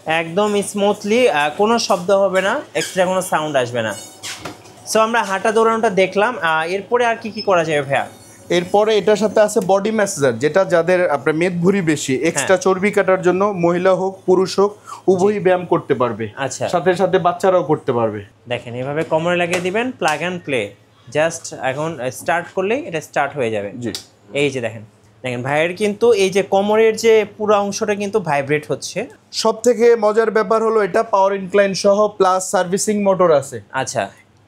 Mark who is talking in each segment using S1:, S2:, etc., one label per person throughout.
S1: একদম স্মুথলি, কোনো শব্দ হবে না, এক্সট্রা কোনো সাউন্ড আসবে না। সো আমরা হাঁটা দৌড়ানোটা দেখলাম, এরপরে আর কি করা যাবে ভাইয়া?
S2: এরপরে এটার সাথে আছে বডি ম্যাসাজার, যেটা যাদের আপনার মেদভুঁড়ি বেশি, এক্সট্রা চর্বি কাটার জন্য মহিলা হোক পুরুষ হোক উভয়ই ব্যায়াম করতে পারবে।
S1: আচ্ছা,
S2: সাথে সাথে বাচ্চারাও করতে পারবে।
S1: দেখেন এভাবে কোমরে লাগিয়ে দিবেন, প্লাগ অ্যান্ড প্লে, জাস্ট এখন স্টার্ট করলেই এটা স্টার্ট হয়ে যাবে।
S2: জি,
S1: এই যে দেখেন দেখেন ভাইয়ের কিন্তু এই যে কোমরের যে পুরো অংশটা কিন্তু ভাইব্রেট হচ্ছে।
S2: সব থেকে মজার ব্যাপার হলো এটা পাওয়ার ইনক্লাইন সহ প্লাস সার্ভিসিং মোটর আছে।
S1: আচ্ছা,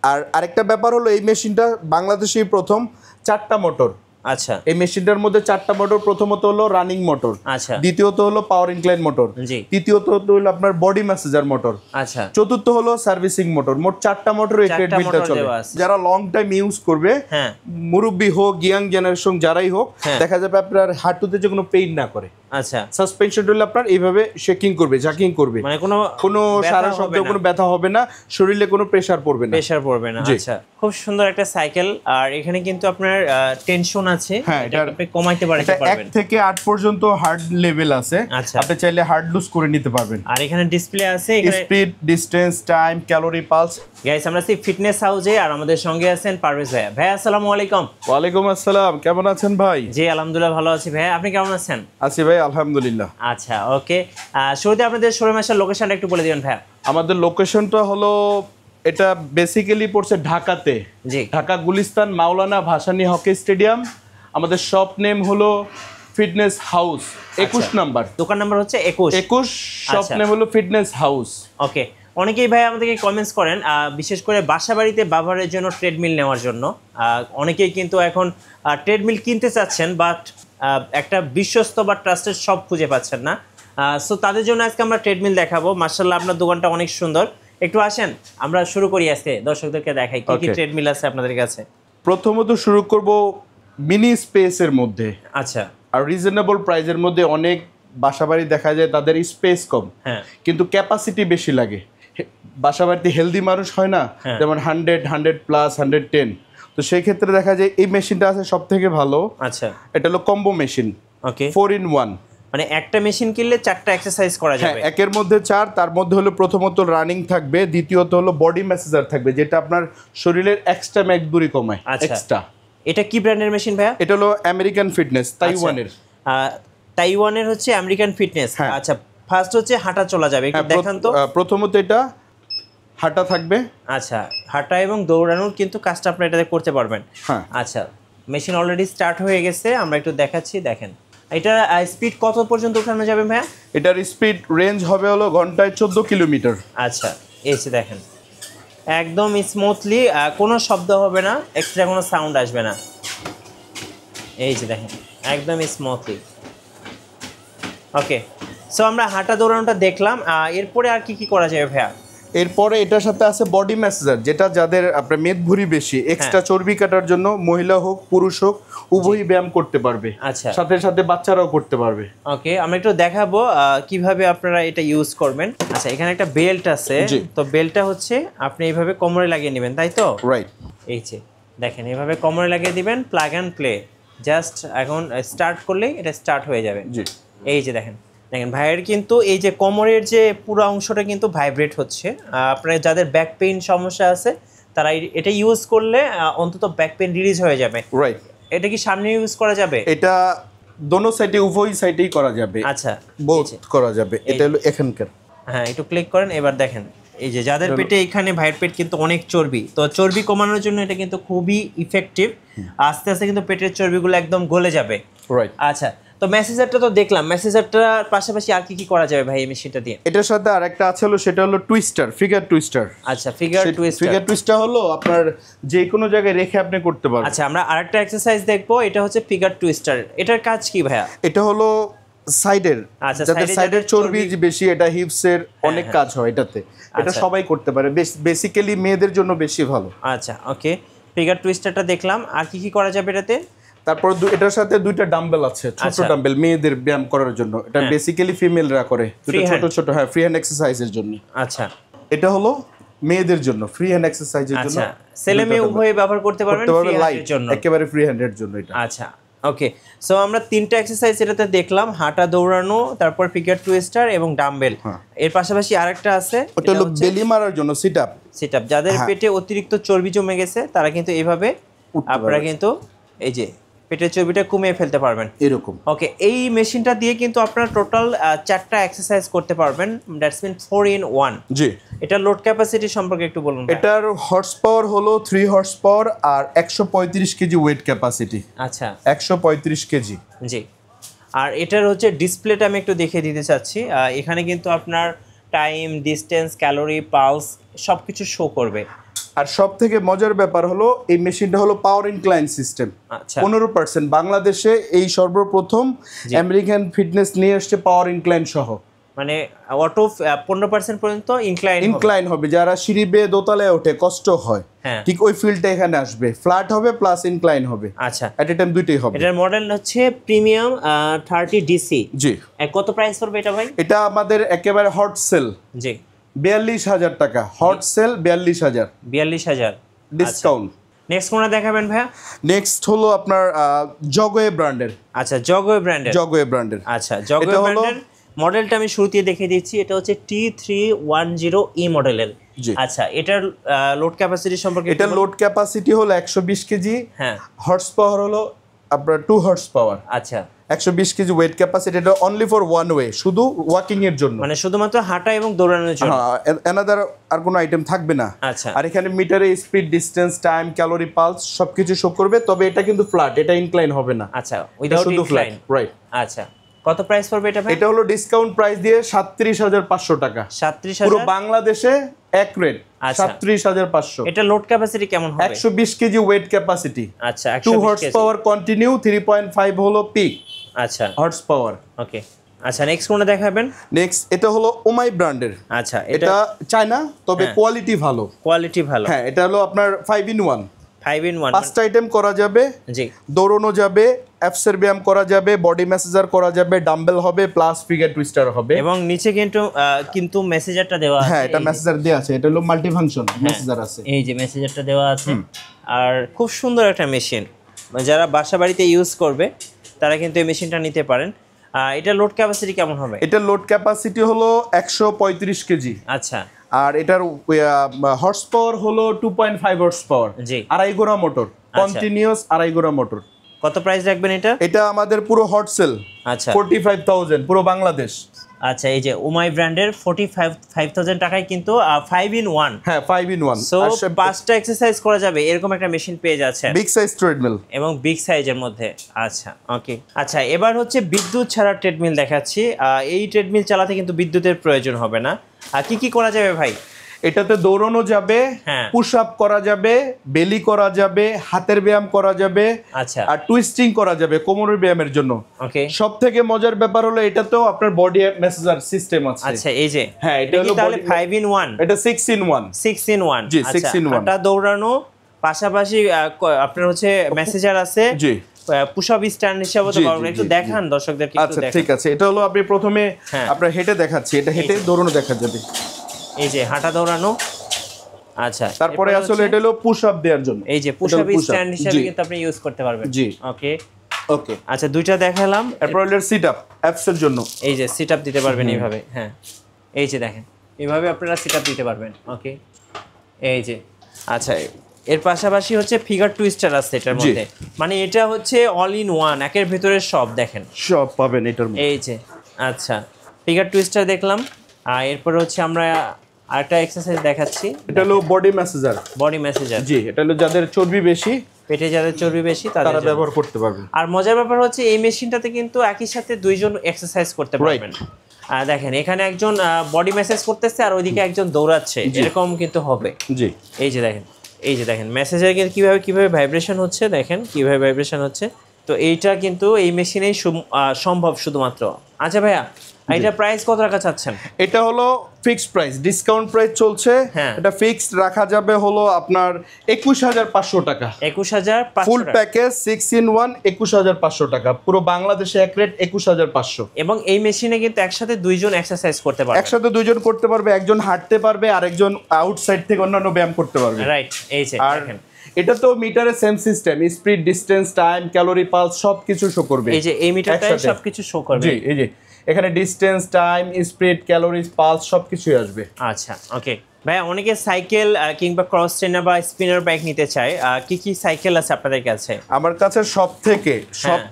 S2: আর আরেকটা ব্যাপার হলো এই মেশিনটা বাংলাদেশেই প্রথম 4টা মোটর।
S1: আচ্ছা,
S2: এই মেশিনটার মধ্যে 4টা মোটর। প্রথমত হলো রানিং মোটর,
S1: আচ্ছা,
S2: দ্বিতীয়ত হলো পাওয়ার ইনক্লাইন মোটর,
S1: জি,
S2: তৃতীয়ত হলো আপনার বডি ম্যাসাজার মোটর,
S1: আচ্ছা,
S2: চতুর্থ হলো সার্ভিসিং মোটর। মোট 4টা মোটর এই ট্রেডমিলটা চলে। যারা লং টাইম ইউজ করবে,
S1: হ্যাঁ,
S2: মুরব্বী হোক ইয়াং জেনারেশন যারাই হোক, দেখা যাবে আপনার হাঁটুতে যে কোনো পেইন না করে।
S1: আচ্ছা,
S2: সাসপেনশন হলে আপনার এইভাবে শেকিং করবে, জাকিং করবে,
S1: মানে
S2: কোনো সারা শব্দ, কোনো ব্যথা হবে না, শরীরে কোনো প্রেসার পড়বে না। আচ্ছা,
S1: খুব সুন্দর একটা সাইকেল। আর এখানে কিন্তু আপনার টেনশন আছে,
S2: হ্যাঁ, এটা
S1: আপনি কমাইতে পারবেন।
S2: 1 থেকে 8 পর্যন্ত হার্ড লেভেল আছে।
S1: আচ্ছা,
S2: আপনি চাইলে হার্ড লুজ করে নিতে পারবেন।
S1: আর এখানে ডিসপ্লে আছে, এখানে
S2: speed, distance, time, calorie, pulse.
S1: Guys, আমরা আছি ফিটনেস হাউসে, আর আমাদের সঙ্গে আছেন পারভেজ ভাই। ভাই আসসালামু আলাইকুম।
S2: ওয়ালাইকুম আসসালাম, কেমন আছেন ভাই?
S1: জি আলহামদুলিল্লাহ ভালো আছি ভাই, আপনি কেমন আছেন?
S2: আছি ভাই আলহামদুলিল্লাহ।
S1: আচ্ছা, ওকে, শুরুতে আপনাদের শোরুম আসার লোকেশনটা একটু বলে দিবেন ভাই।
S2: আমাদের লোকেশনটা হলো, এটা বেসিক্যালি পড়ছে ঢাকাতে।
S1: জি,
S2: ঢাকা গুলিস্তান মাওলানা ভাসানী হকি স্টেডিয়াম। আমাদের শপ নেম হলো ফিটনেস হাউস 21 নাম্বার।
S1: দোকান নাম্বার হচ্ছে 21।
S2: শপ নেম হলো ফিটনেস হাউস।
S1: ওকে, অনেকেই ভাই আমাদেরকে কমেন্টস করেন, বিশেষ করে বাসা বাড়িতে ব্যবহারের জন্য ট্রেডমিল নেওয়ার জন্য। অনেকেই কিন্তু এখন ট্রেডমিল কিনতে চাচ্ছেন, বাট একটা বিশ্বস্ত বা ট্রাস্টেড শপ খুঁজে পাচ্ছেন না। সো তাদের জন্য আজকে আমরা ট্রেডমিল দেখাবো। মাশাআল্লাহ, আপনার দোকানটা অনেক সুন্দর। একটু আসেন, আমরা শুরু করি আজকে, দর্শকদেরকে দেখাই কি কি ট্রেডমিল আছে আপনাদের কাছে।
S2: প্রথমত শুরু করব মিনি স্পেসের মধ্যে।
S1: আচ্ছা,
S2: আর রিজনেবল প্রাইসের মধ্যে। অনেক বাসাবাড়ি দেখা যায় তাদের স্পেস কম,
S1: হ্যাঁ,
S2: কিন্তু ক্যাপাসিটি বেশি লাগে। বাসাবাড়িতে হেলদি মানুষ হয় না, যেমন 100, 100+, 110। তো সেই ক্ষেত্রে দেখা যায় এই মেশিনটা আছে সব থেকে ভালো।
S1: আচ্ছা,
S2: এটা হলো কম্বো মেশিন,
S1: ওকে,
S2: 4-in-1।
S1: মানে একটা মেশিন কিনলে 4টা এক্সারসাইজ করা যাবে।
S2: একের মধ্যে 4। তার মধ্যে হলো প্রথমত রানিং থাকবে, দ্বিতীয়ত হলো বডি ম্যাসাজার থাকবে, যেটা আপনার শরীরের এক্সট্রা মেদবুড়ি কমায়। এক্সট্রা।
S1: এটা কি ব্র্যান্ডের মেশিন ভাইয়া?
S2: এটা হলো আমেরিকান ফিটনেস, তাইওয়ানের।
S1: তাইওয়ানের হচ্ছে আমেরিকান ফিটনেস। আচ্ছা, ফার্স্ট হচ্ছে হাঁটা চলা যাবে, একটু দেখান তো।
S2: প্রথমত এটা হাঁটা থাকবে।
S1: আচ্ছা, হাঁটা এবং দৌড়ানোর কিন্তু কাজটা আপনি এটাতে করতে পারবেন।
S2: হ্যাঁ,
S1: আচ্ছা, মেশিন অলরেডি স্টার্ট হয়ে গেছে, আমরা একটু দেখাচ্ছি। দেখেন এটা স্পিড কত পর্যন্ত উঠানো যাবে ভাইয়া?
S2: এটার স্পিড রেঞ্জ হবে হলো ঘন্টায় 14 কিলোমিটার।
S1: আচ্ছা, এই যে দেখেন একদম স্মুথলি, কোনো শব্দ হবে না, এক্সট্রা কোনো সাউন্ড আসবে না। এই যে দেখেন একদম স্মুথলি। ওকে, সো আমরা হাঁটা দৌড়ানোটা দেখলাম, এরপরে আর কি করা যাবে ভাইয়া?
S2: এরপরে এটার সাথে আছে বডি ম্যাসাজার, যেটা যাদের আপনার মেদভুঁড়ি বেশি, এক্সট্রা চর্বি কাটার জন্য মহিলা হোক পুরুষ হোক উভয়ই ব্যায়াম করতে পারবে।
S1: আচ্ছা,
S2: সাথে সাথে বাচ্চারাও করতে পারবে।
S1: ওকে, আমরা একটু দেখাবো কিভাবে আপনারা এটা ইউজ করবেন। আচ্ছা, এখানে একটা বেল্ট আছে, তো বেল্টটা হচ্ছে আপনি এইভাবে কোমরে লাগিয়ে নেবেন, তাই তো?
S2: রাইট।
S1: এই যে দেখেন এইভাবে কোমরে লাগিয়ে দিবেন, প্লাগ অ্যান্ড প্লে, জাস্ট এখন স্টার্ট করলেই এটা স্টার্ট হয়ে যাবে।
S2: জি,
S1: এই যে দেখেন দেখেন ভাইয়ের কিন্তু এই যে কোমরের যে পুরো অংশটা কিন্তু ভাইব্রেট হচ্ছে। আপনার যাদের ব্যাক পেইন সমস্যা আছে তারা এটা ইউজ করলে অন্তত ব্যাক পেইন রিলিজ হয়ে যাবে।
S2: রাইট।
S1: এটা কি সামনে ইউজ করা যাবে?
S2: এটা দোনো সাইডে, উভয় সাইডেই করা যাবে।
S1: আচ্ছা,
S2: বোথ করা যাবে। এটা হলো এখানকার।
S1: হ্যাঁ, একটু ক্লিক করেন। এবার দেখেন এই যে যাদের পেটে এখানে ভাইয়ের পেট কিন্তু অনেক চর্বি, তো চর্বি কমানোর জন্য এটা কিন্তু খুবই ইফেক্টিভ। আস্তে আস্তে কিন্তু পেটের চর্বিগুলো একদম গলে যাবে।
S2: রাইট।
S1: আচ্ছা, তো মেসেজারটা তো দেখলাম, মেসেজারটার পাশাপাশি আর কি করা যাবে ভাই এই মেশিনটা দিয়ে?
S2: এটার সাথে আরেকটা আছে হলো, সেটা হলো টুইস্টার, ফিগার টুইস্টার।
S1: আচ্ছা, ফিগার
S2: টুইস্টার হলো আপনার যে কোনো জায়গায় রেখে আপনি করতে পারবেন।
S1: আচ্ছা, আমরা আরেকটা এক্সারসাইজ দেখবো, এটা হচ্ছে ফিগার টুইস্টার। এটার কাজ কি ভাইয়া?
S2: এটা হলো সাইডের,
S1: আচ্ছা,
S2: যাদের সাইডের চর্বি বেশি, এটা হিপসের অনেক কাজ হয় এটাতে। এটা সবাই করতে পারে, বেসিক্যালি মেয়েদের জন্য বেশি ভালো।
S1: আচ্ছা, ওকে, ফিগার টুইস্টারটা দেখলাম, আর কি করা যাবে এটাতে?
S2: তারপর এটার সাথে দুইটা ডাম্বেল আছে, ছোট ডাম্বেল, মেয়েদের ব্যায়াম করার জন্য। এটা বেসিক্যালি ফিমেলরা করে, দুটো ছোট ছোট। হ্যাঁ, ফ্রি হ্যান্ড এক্সারসাইজের জন্য।
S1: আচ্ছা,
S2: এটা হলো মেয়েদের জন্য, ফ্রি হ্যান্ড এক্সারসাইজের জন্য।
S1: আচ্ছা, ছেলে মেয়ে উভয়ে ব্যবহার করতে পারবেন ফ্রি হ্যান্ডের জন্য,
S2: একেবারে ফ্রি হ্যান্ডের জন্য এটা।
S1: আচ্ছা, ওকে, সো আমরা তিনটা এক্সারসাইজ এটাতে দেখলাম, হাঁটা, দৌড়ানো, তারপর ফিগার টুইস্টার এবং ডাম্বেল। এর পাশাপাশি আরেকটা আছে,
S2: ওটা হলো বেলি মারার জন্য সিট আপ।
S1: যাদের পেটে অতিরিক্ত চর্বি জমে গেছে তারা কিন্তু এইভাবে আপনারা কিন্তু এই যে পেটের চর্বিটা কমিয়ে ফেলতে পারবেন
S2: এরকম।
S1: ওকে, এই মেশিনটা দিয়ে কিন্তু আপনারা টোটাল 4টা এক্সারসাইজ করতে পারবেন, দ্যাটস মিন 4 in 1।
S2: জি,
S1: এটা লোড ক্যাপাসিটি সম্পর্কে একটু বলুন।
S2: এটার হর্স পাওয়ার হলো 3 হর্স পাওয়ার আর 135 কেজি ওয়েট ক্যাপাসিটি।
S1: আচ্ছা,
S2: 135 কেজি।
S1: জি। আর এটার হচ্ছে ডিসপ্লেটা আমি একটু দেখিয়ে দিতে চাচ্ছি। এখানে কিন্তু আপনার টাইম, ডিস্টেন্স, ক্যালোরি, পালস সব কিছু শো করবে।
S2: আর সব থেকে মজার ব্যাপার হলো এই মেশিনটা হলো পাওয়ার ইনক্লাইন সিস্টেম।
S1: আচ্ছা,
S2: 15% বাংলাদেশে এই সর্বপ্রথম আমেরিকান ফিটনেস নিয়ে আসছে পাওয়ার ইনক্লাইন সহ।
S1: মানে অটো 15% পর্যন্ত
S2: ইনক্লাইন হবে, যারা সিঁড়ি বেয়ে দোতলায় ওঠে কষ্ট হয়,
S1: হ্যাঁ,
S2: ঠিক ওই ফিল্ডটা এখানে আসবে, ফ্ল্যাট হবে প্লাস ইনক্লাইন হবে।
S1: আচ্ছা,
S2: এট এ টাইম দুইটাই হবে।
S1: এটার মডেল হচ্ছে প্রিমিয়াম 30 ডিসি।
S2: জি।
S1: কত প্রাইস পড়বে এটা ভাই?
S2: এটা আমাদের একেবারে হট সেল।
S1: জি,
S2: 42,000 টাকা হট সেল, 42,000
S1: 42,000
S2: ডিসকাউন্ট।
S1: নেক্সট কোনটা দেখাবেন ভাইয়া?
S2: নেক্সট হলো আপনার জগওয়ে ব্র্যান্ডের।
S1: আচ্ছা, জগওয়ে ব্র্যান্ডের। আচ্ছা, জগওয়ে ব্র্যান্ডের মডেলটা আমি শুরুতেই দেখিয়ে দিচ্ছি। এটা হচ্ছে T310E মডেলের। আচ্ছা, এটার লোড ক্যাপাসিটি সম্পর্কে?
S2: এটার লোড ক্যাপাসিটি হলো 120 কেজি।
S1: হ্যাঁ।
S2: হর্স পাওয়ার হলো আপনার 2 হর্স পাওয়ার।
S1: আচ্ছা,
S2: 120 কেজি ওয়েট ক্যাপাসিটি। এটা অনলি ফর ওয়ান ওয়ে, শুধু ওয়াকিং এর জন্য,
S1: মানে শুধুমাত্র হাঁটা এবং দৌড়ানোর জন্য।
S2: এনাদার আর কোনো আইটেম থাকবে না।
S1: আচ্ছা,
S2: আর এখানে মিটারে speed, distance, time, calorie, pulse সবকিছু শো করবে। তবে এটা কিন্তু ফ্ল্যাট, এটা ইনক্লাইন হবে না।
S1: আচ্ছা, উইদাউট ইনক্লাইন।
S2: রাইট।
S1: আচ্ছা, কত প্রাইস পড়বে এটা ভাই?
S2: এটা হলো ডিসকাউন্ট প্রাইস দিয়ে 37,500 টাকা।
S1: 37,000
S2: পুরো বাংলাদেশে এক রেট। 37,500।
S1: এটা লোড ক্যাপাসিটি কেমন হবে?
S2: 120 কেজি ওয়েট ক্যাপাসিটি।
S1: আচ্ছা,
S2: 2 হর্স পাওয়ার কন্টিনিউ, 3.5 হলো পিক।
S1: আচ্ছা,
S2: হর্স পাওয়ার।
S1: ওকে। আচ্ছা, নেক্সট কোনটা দেখাবেন?
S2: নেক্সট এটা হলো ওমাই ব্র্যান্ডের।
S1: আচ্ছা,
S2: এটা চায়না, তবে কোয়ালিটি ভালো।
S1: হ্যাঁ,
S2: এটা হলো আপনার 5 in 1।
S1: 5 in 1
S2: 5টা আইটেম করা যাবে।
S1: জি,
S2: দৌড়ানো যাবে, অ্যাপসের ব্যায়াম করা যাবে, বডি ম্যাসাজার করা যাবে, ডাম্বেল হবে প্লাস ফিগার টুইস্টার হবে।
S1: এবং নিচে কিন্তু মেসেজারটা দেওয়া আছে।
S2: হ্যাঁ, এটা মেসেজার দেওয়া আছে। এটা হলো মাল্টি ফাংশন মেসেজার আছে।
S1: এই যে মেসেজারটা দেওয়া আছে। আর খুব সুন্দর একটা মেশিন, যারা বাসা বাড়িতে ইউজ করবে তারা কিন্তু এই মেশিনটা নিতে পারেন। এটা লোড ক্যাপাসিটি কেমন হবে?
S2: এটা লোড ক্যাপাসিটি হলো 135 কেজি।
S1: আচ্ছা,
S2: আর এটার হর্স পাওয়ার হলো 2.5 হর্স পাওয়ার।
S1: জি,
S2: 2.5 গোড়া মোটর, কন্টিনিউয়াস 2.5 গোড়া মোটর।
S1: কত প্রাইস রাখবেন এটা?
S2: এটা আমাদের পুরো হট সেল।
S1: আচ্ছা,
S2: 45,000 পুরো বাংলাদেশ।
S1: আচ্ছা, এই যে ওমাই ব্র্যান্ডের 45,000 টাকায় কিন্তু 5 in 1।
S2: হ্যাঁ, 5 in 1।
S1: সো 5টা এক্সারসাইজ করা যাবে এরকম একটা মেশিন পেয়ে যাচ্ছে,
S2: বিগ সাইজ ট্রেডমিল
S1: এবং বিগ সাইজের মধ্যে। আচ্ছা, ওকে। আচ্ছা, এবার হচ্ছে বিদ্যুৎ ছাড়া ট্রেডমিল দেখাচ্ছি। এই ট্রেডমিল চালাতে কিন্তু বিদ্যুতের প্রয়োজন হবে না। কি কি করা যাবে ভাই?
S2: এটাতে দৌড়ানো যাবে, পুশ আপ করা যাবে, বেলি করা যাবে, হাতের ব্যায়াম করা যাবে।
S1: আচ্ছা,
S2: আর টুইস্টিং করা যাবে কোমরের ব্যায়ামের জন্য।
S1: ওকে।
S2: সবথেকে মজার ব্যাপার হলো এটাতেও আপনার বডি মেসেজার সিস্টেম আছে।
S1: আচ্ছা, এই যে
S2: হ্যাঁ, এটা হলো
S1: তাহলে 5 in 1।
S2: এটা 6 in 1।
S1: 6 in 1।
S2: G, 6 in 1।
S1: এটা দৌড়ানো পাশাপাশি আপনার হচ্ছে মেসেজার আছে।
S2: জি,
S1: পুশ আপ স্ট্যান্ড হিসাবে তো একটু দেখান দর্শকদেরকে।
S2: আচ্ছা, ঠিক আছে। এটা হলো আপনি প্রথমে আপনার হেঁটে দেখাচ্ছি। এটা হেঁটে দৌড়ানো দেখা যাবে।
S1: এই যে হাঁটা, দৌড়ানো। আচ্ছা,
S2: তারপরে আসলে এটা হলো পুশ আপ দেওয়ার জন্য।
S1: এই যে পুশ আপ স্ট্যান্ড হিসেবে কিন্তু আপনি ইউজ করতে পারবেন।
S2: জি,
S1: ওকে।
S2: ওকে।
S1: আচ্ছা, দুইটা দেখালাম।
S2: এরপর হলো সিট আপ অ্যাপস এর জন্য।
S1: এই যে সিট আপ দিতে পারবেন এইভাবে। হ্যাঁ, এই যে দেখেন, এইভাবে আপনারা সিট আপ দিতে পারবেন। ওকে, এই যে। আচ্ছা, এর পাশাপাশি হচ্ছে ফিগার টুইস্টার আছে এটার মধ্যে, মানে এটা হচ্ছে অল ইন ওয়ান, একের ভিতরে সব। দেখেন,
S2: সব পাবেন এটার মধ্যে।
S1: এই যে। আচ্ছা, ফিগার টুইস্টার দেখলাম। আর এরপরে হচ্ছে আমরা আরেকটা এক্সারসাইজ দেখাচ্ছি।
S2: এটা হলো বডি ম্যাসাজার।
S1: Body massager.
S2: জি, এটা হলো যাদের চর্বি বেশি,
S1: পেটে যাদের চর্বি বেশি
S2: তারা ব্যবহার করতে পারবে।
S1: আর মজার ব্যাপার হচ্ছে এই মেশিনটাতে কিন্তু একই সাথে দুইজন এক্সারসাইজ করতে পারবেন। দেখেন, এখানে একজন বডি ম্যাসাজ করতেছে আর ওইদিকে একজন দৌড়াচ্ছে, এরকম কিন্তু হবে।
S2: জি,
S1: এই যে দেখেন, এই যে দেখেন মেসেজের কিভাবে ভাইব্রেশন হচ্ছে, দেখেন কিভাবে ভাইব্রেশন হচ্ছে। তো এইটা কিন্তু এই মেশিনেই সম্ভব শুধুমাত্র। আচ্ছা ভাইয়া, এটা প্রাইস কত রাখা চাচ্ছেন?
S2: এটা হলো ফিক্সড প্রাইস, ডিসকাউন্ট প্রাইস চলছে। এটা ফিক্সড রাখা যাবে হলো আপনার 21,500 টাকা।
S1: 21,500
S2: ফুল প্যাকেজ 6 in 1 21,500 টাকা। পুরো বাংলাদেশে এক রেট 21,500।
S1: এবং এই মেশিনে কিন্তু একসাথে দুইজন এক্সারসাইজ করতে পারবে।
S2: একসাথে দুইজন করতে পারবে, একজন হাঁটতে পারবে আর একজন আউটসাইড থেকে অন্যান্য ব্যায়াম করতে পারবে।
S1: রাইট, এই যে
S2: আর
S1: দেখেন
S2: এটা তো মিটারে same system, speed, distance, time, calorie, pulse সবকিছু শো করবে।
S1: এই যে এই মিটারটাই সবকিছু শো করবে।
S2: জি, এই যে এখানে distance, time, speed, calorie, pulse সবকিছুই আসবে।
S1: আচ্ছা, ওকে ভাই, অনেকে সাইকেল কিংবা ক্রস ট্রেনার বা স্পিনার বাইক নিতে চায়, কি কি সাইকেল আছে আপনাদের কাছে?
S2: আমার কাছে সব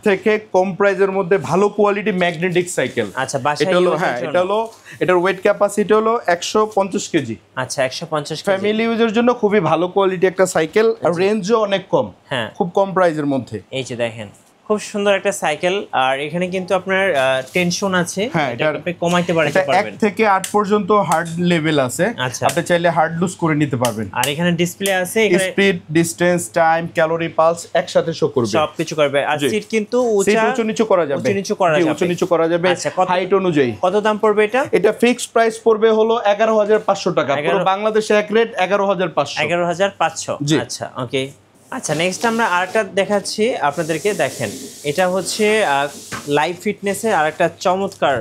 S2: থেকে কম প্রাইজের মধ্যে ভালো কোয়ালিটি ম্যাগনেটিক সাইকেল।
S1: আচ্ছা, বাসায়
S2: এটা হলো,
S1: ইউজের
S2: হ্যাঁ,
S1: জন্য?
S2: এটা হলো, এটার ওয়েট ক্যাপাসিটি হলো 150 কেজি।
S1: আচ্ছা, 150 কেজি।
S2: ফ্যামিলি ইউজের জন্য খুবই ভালো কোয়ালিটি একটা সাইকেল, আর রেঞ্জও অনেক কম।
S1: হ্যাঁ,
S2: খুব কম প্রাইজের মধ্যে।
S1: এই যে দেখেন, খুব সুন্দর একটা সাইকেল। আর এখানে কিন্তু আপনার টেনশন আছে,
S2: হ্যাঁ,
S1: এটা আপনি কমাইতে
S2: এটা
S1: পারবেন।
S2: 1 থেকে 8 পর্যন্ত হার্ড লেভেল আছে।
S1: আচ্ছা,
S2: আপনি চাইলে হার্ড লুজ করে নিতে পারবেন।
S1: আর এখানে ডিসপ্লে আছে, এখানে
S2: speed, distance, time, calorie, pulse একসাথে শো করবে,
S1: সবকিছু করবে। আর সিট কিন্তু
S2: উঁচু নিচু করা যাবে,
S1: উঁচু নিচু করা যাবে,
S2: উঁচু নিচু করা যাবে হাইট অনুযায়ী।
S1: কত দাম পড়বে এটা?
S2: এটা ফিক্সড প্রাইস পড়বে হলো 11,500 টাকা। পুরো বাংলাদেশে এক রেট 11,500।
S1: 11,500। আচ্ছা, ওকে। আচ্ছা, নেক্সট আমরা আরেকটা দেখাচ্ছি আপনাদেরকে। দেখেন, এটা হচ্ছে লাইভ ফিটনেসের আরেকটা চমৎকার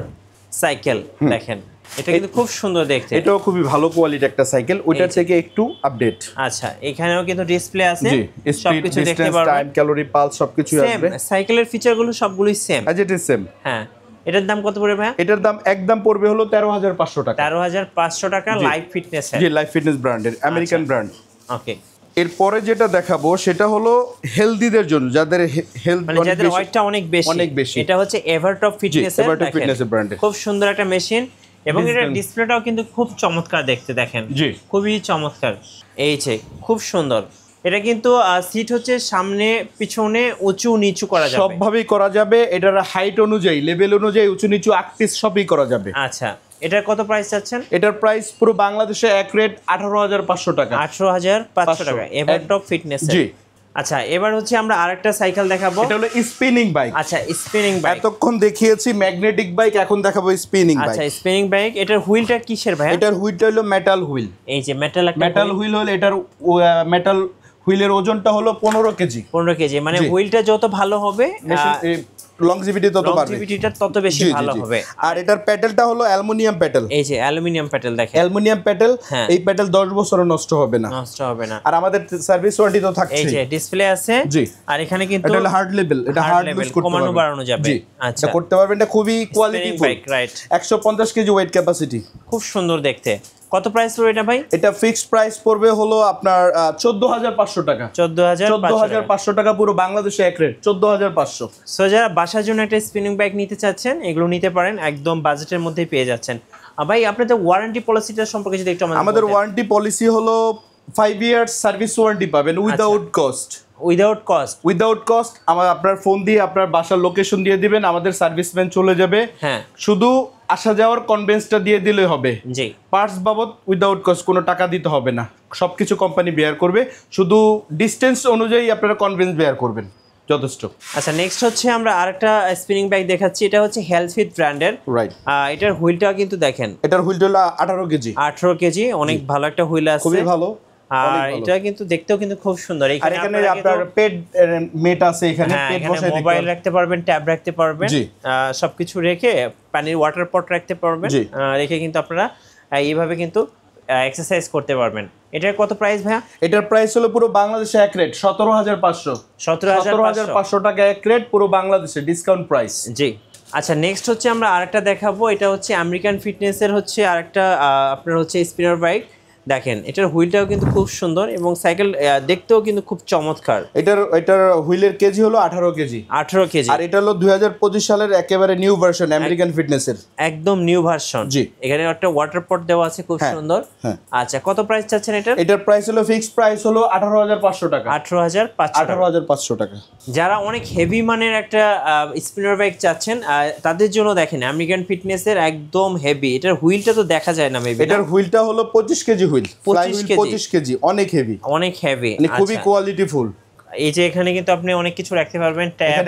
S1: সাইকেল। দেখেন, এটা কিন্তু খুব সুন্দর দেখতে।
S2: এটাও খুবই ভালো কোয়ালিটি একটা সাইকেল, ওইটার থেকে একটু আপডেট।
S1: আচ্ছা, এখানেও কিন্তু ডিসপ্লে আছে,
S2: জি,
S1: সবকিছু দেখতে পারবেন,
S2: টাইম, ক্যালোরি, পালস সবকিছু আসবে।
S1: সাইকেলের ফিচারগুলো সবগুলোই সেম।
S2: আজ এটা সেম।
S1: হ্যাঁ, এটার দাম কত পড়বে ভাই?
S2: এটার দাম একদম পড়বে হলো 13,500 টাকা।
S1: 13,500 টাকা লাইভ ফিটনেস।
S2: জি, লাইভ ফিটনেস ব্র্যান্ডের, আমেরিকান ব্র্যান্ড।
S1: ওকে।
S2: এরপরে যেটা দেখাবো সেটা হলো হেলদিদের জন্য, যাদের হেলথ
S1: মানে যাদের ওয়েটটা অনেক বেশি। এটা হচ্ছে এভারটপ ফিটনেসের
S2: ব্র্যান্ডের
S1: খুব সুন্দর একটা মেশিন, এবং এটা ডিসপ্লেটাও কিন্তু খুব চমৎকার দেখতে। দেখেন,
S2: জি,
S1: খুবই চমৎকার। এই যে খুব সুন্দর। এটা কিন্তু সিট হচ্ছে সামনে পিছনে উঁচু নিচু করা যাবে,
S2: সবভাবেই করা যাবে। এটার হাইট অনুযায়ী, লেভেল অনুযায়ী উঁচু নিচু 8 পিস সবই করা যাবে।
S1: আচ্ছা, এটার কত প্রাইস চাচ্ছেন?
S2: এটার প্রাইস পুরো বাংলাদেশে এক রেট 18,500 টাকা।
S1: 18,500 টাকা এভারটপ ফিটনেস।
S2: জি।
S1: আচ্ছা, এবার হচ্ছে আমরা আরেকটা সাইকেল দেখাবো।
S2: এটা হলো স্পিনিং বাইক।
S1: আচ্ছা, স্পিনিং বাইক।
S2: এতক্ষণ দেখিয়েছি ম্যাগনেটিক বাইক, এখন দেখাবো স্পিনিং বাইক।
S1: আচ্ছা, স্পিনিং বাইক। এটার হুইলটা কিসের ভাই?
S2: এটার হুইলটা হলো মেটাল হুইল।
S1: এই যে মেটাল
S2: হুইল হলো, এটার মেটাল হুইলের ওজনটা হলো 15 কেজি।
S1: 15 কেজি, মানে হুইলটা যত ভালো হবে
S2: লংজিভিটি তত বাড়বে,
S1: লংজিভিটিটা তত বেশি ভালো হবে।
S2: আর এটার প্যাডেলটা হলো অ্যালুমিনিয়াম প্যাডেল।
S1: এই যে অ্যালুমিনিয়াম প্যাডেল, দেখেন
S2: অ্যালুমিনিয়াম প্যাডেল। এই প্যাডেল 10 বছরে নষ্ট হবে না। আর আমাদের সার্ভিস ওয়ারেন্টি তো থাকছে।
S1: এই যে ডিসপ্লে আছে।
S2: জি।
S1: আর এখানে কিন্তু
S2: এটা হলো হার্ড লেভেল, এটা হার্ড লুজ করতে
S1: কমানো বাড়ানো যাবে।
S2: আচ্ছা, করতে পারবেন। এটা খুবই কোয়ালিটিফুল,
S1: রাইট।
S2: 150 কেজি ওয়েট ক্যাপাসিটি,
S1: খুব সুন্দর দেখতে। কত প্রাইস পড়বে এটা ভাই?
S2: এটা ফিক্সড প্রাইস পড়বে হলো আপনার 14,500 টাকা। 14,500 টাকা পুরো বাংলাদেশে এক রেট, 14,500।
S1: সো যারা বাসার জন্য একটা স্পিনিং বাইক নিতে চাচ্ছেন, এগুলো নিতে পারেন, একদম বাজেটের মধ্যেই পেয়ে যাচ্ছেন। ভাই, আপনাদের ওয়ারেন্টি পলিসিটা সম্পর্কে যদি একটু
S2: আমাদের ওয়ারেন্টি পলিসি হলো 5 ইয়ার্স সার্ভিস ওয়ারেন্টি পাবেন উইদাউট কস্ট। উইদাউট কস্ট আপনার ফোন দিয়ে আপনার বাসার লোকেশন দিয়ে দিবেন, আমাদের সার্ভিসম্যান চলে যাবে।
S1: হ্যাঁ,
S2: শুধু আসা যাওয়ার কনভেন্সটা দিয়ে দিলে হবে।
S1: জি,
S2: পার্টস বাবদ উইদাউট কস্ট, কোনো টাকা দিতে হবে না, সবকিছু কোম্পানি বেয়ার করবে। শুধু ডিসটেন্স অনুযায়ী আপনারা কনভেন্স বেয়ার করবেন, যথেষ্ট।
S1: আচ্ছা, নেক্সট হচ্ছে আমরা আরেকটা স্পিনিং বাইক দেখাচ্ছি। এটা হচ্ছে হেলথফিট ব্র্যান্ডের।
S2: রাইট।
S1: এটার হুইলটা কিন্তু দেখেন,
S2: এটার হুইলটা হলো 18 কেজি।
S1: 18 কেজি, অনেক ভালো একটা হুইল আছে,
S2: খুবই ভালো।
S1: আর এটা কিন্তু দেখতেও কিন্তু খুব সুন্দর।
S2: আর এখানে আপনার পেড মেট আছে, এখানে পেড বসাই দিতে
S1: মোবাইল রাখতে পারবেন, ট্যাব রাখতে পারবেন, সবকিছু রেখে পানির ওয়াটার পট রাখতে পারবেন, রেখে কিন্তু আপনারা এইভাবে কিন্তু এক্সারসাইজ করতে পারবেন। এটার কত প্রাইস ভাইয়া?
S2: এটার প্রাইস হলো পুরো বাংলাদেশে এক রেট 17,500। 17,500 টাকা এক রেট পুরো বাংলাদেশে, ডিসকাউন্ট প্রাইস।
S1: জি। আচ্ছা, নেক্সট হচ্ছে আমরা আরেকটা দেখাবো। এটা হচ্ছে আমেরিকান ফিটনেসের হচ্ছে আরেকটা আপনার হচ্ছে স্পিনার বাইক। দেখেন, এটার হুইলটাও কিন্তু খুব সুন্দর, এবং সাইকেল দেখতেও কিন্তু খুব চমৎকার।
S2: এটার হুইলের কেজি হলো 18 কেজি।
S1: 18 কেজি।
S2: আর এটা হলো 2025 সালের একেবারে নিউ ভার্সন আমেরিকান ফিটনেসের,
S1: একদম নিউ ভার্সন।
S2: জি।
S1: এখানে একটা ওয়াটার পট দেওয়া আছে, খুব সুন্দর। আচ্ছা, কত প্রাইস চাচ্ছেন এটা?
S2: এটার প্রাইস হলো ফিক্সড প্রাইস হলো 18,500 টাকা।
S1: 18,500
S2: টাকা।
S1: যারা অনেক হেভি মানের একটা স্পিনার বাইক চাচ্ছেন, তাদের জন্য দেখেন আমেরিকান ফিটনেসের একদম হেভি। এটার হুইলটা তো দেখা যায় না মেবি।
S2: এটার হুইলটা হলো 25 কেজি হুইল, 25 কেজি, অনেক হেভি, মানে খুবই কোয়ালিটিফুল।
S1: এই যে এখানে কিন্তু আপনি অনেক কিছু রাখতে পারবেন,
S2: ট্যাব,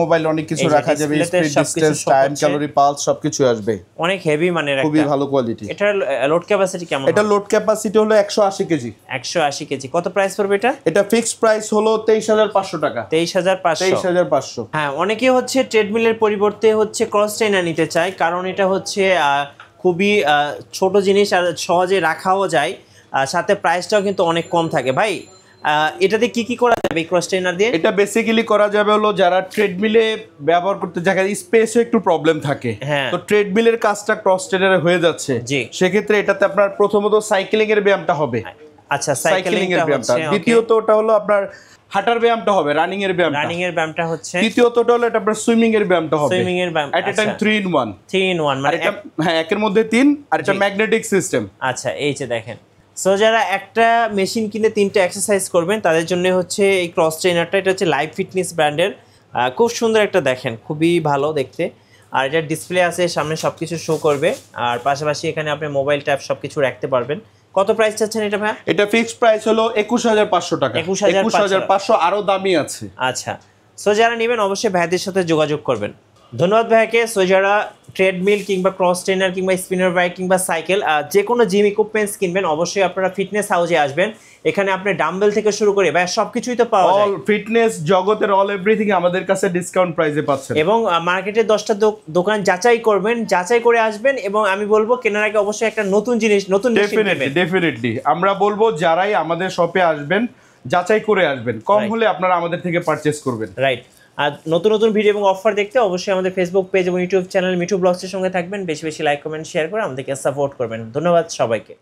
S2: মোবাইল অনেক কিছু রাখা যাবে, speed, distance, time, calorie, pulse সবকিছু আসবে,
S1: অনেক হেভি মানের,
S2: খুবই ভালো কোয়ালিটি।
S1: এটার লোড ক্যাপাসিটি কেমন?
S2: এটা লোড ক্যাপাসিটি হলো 180 কেজি।
S1: 180 কেজি। কত প্রাইস পড়বে এটা?
S2: এটা ফিক্সড প্রাইস হলো 23,500 টাকা।
S1: 23,500। হ্যাঁ, অনেকে হচ্ছে ট্রেডমিলের পরিবর্তে হচ্ছে ক্রস ট্রেনার নিতে চায়, কারণ এটা হচ্ছে খুবই ছোট জিনিস আর সহজে রাখাও যায়, সাথে প্রাইসটাও কিন্তু অনেক কম থাকে। ভাই, এটাতে কি কি করা যাবে এই ক্রস ট্রেনার দিয়ে?
S2: এটা বেসিক্যালি করা যাবে হলো যারা ট্রেডমিলে ব্যবহার করতে জায়গায় স্পেসে একটু প্রবলেম থাকে,
S1: হ্যাঁ।
S2: তো ট্রেডমিলের কাজটা ক্রস ট্রেনারে হয়ে যাচ্ছে,
S1: জি।
S2: সেক্ষেত্রে এটাতে আপনার প্রথমত সাইক্লিং এর ব্যায়ামটা হবে,
S1: আচ্ছা
S2: সাইক্লিং এর ব্যায়ামটা।
S1: হচ্ছে,
S2: দ্বিতীয়ত ওটা হলো আপনার হাঁটার ব্যায়ামটা হবে, রানিং এর ব্যায়ামটা।
S1: রানিং এর ব্যায়ামটা হচ্ছে।
S2: তৃতীয়তটা হলো এটা আপনার সুইমিং এর ব্যায়ামটা হবে,
S1: সুইমিং এর ব্যায়াম
S2: এট এ টাইম 3 in 1।
S1: 3 in 1 মানে
S2: হ্যাঁ, একের মধ্যে 3, আর এটা ম্যাগনেটিক সিস্টেম।
S1: আচ্ছা, এই যে দেখেন, সো যারা একটা মেশিন কিনে 3টা এক্সারসাইজ করবেন তাদের জন্য হচ্ছে এই ক্রস ট্রেনারটা। এটা হচ্ছে লাইভ ফিটনেস ব্র্যান্ডের, খুব সুন্দর একটা, দেখেন খুবই ভালো দেখতে। আর এটা ডিসপ্লে আছে, সামনে সব কিছু শো করবে, আর পাশাপাশি এখানে আপনি মোবাইল ট্যাব সব কিছু রাখতে পারবেন। কত প্রাইস চাচ্ছেন এটা ভাই?
S2: এটা ফিক্সড প্রাইস হলো 21500 টাকা। 21500, আরো দামি আছে।
S1: আচ্ছা, সো যারা নেবেন অবশ্যই ভাইদের সাথে যোগাযোগ করবেন। ধন্যবাদ ভাইকে। সো যারা ট্রেডমিল কিংবা ক্রস ট্রেনার কিংবা স্পিনার বাইক কিংবা সাইকেল, যে কোনো জিম ইকুইপমেন্টস কিনবেন অবশ্যই আপনারা ফিটনেস হাউসে আসবেন। এখানে আপনি ডাম্বেল থেকে শুরু করে ভাই সবকিছুই তো পাওয়া যায়।
S2: অল ফিটনেস জগতের অল এভরিথিং আমাদের কাছে ডিসকাউন্ট প্রাইসে পাচ্ছেন।
S1: এবং মার্কেটে 10টা দোকান যাচাই করবেন, যাচাই করে আসবেন, এবং আমি বলবো কেনার আগে অবশ্যই একটা নতুন জিনিস, নতুন
S2: ডেফিনেটলি আমরা বলবো যারাই আমাদের শপে আসবেন যাচাই করে আসবেন, কম হলে আপনারা আমাদের থেকে পারচেজ করবেন।
S1: রাইট। আর নতুন নতুন ভিডিও এবং অফার দেখতে অবশ্যই আমাদের ফেসবুক পেজ এবং ইউটিউব চ্যানেল মিঠু ব্লগসের সঙ্গে থাকবেন। বেশি বেশি লাইক কমেন্ট শেয়ার করে আমাদেরকে সাপোর্ট করবেন। ধন্যবাদ সবাইকে।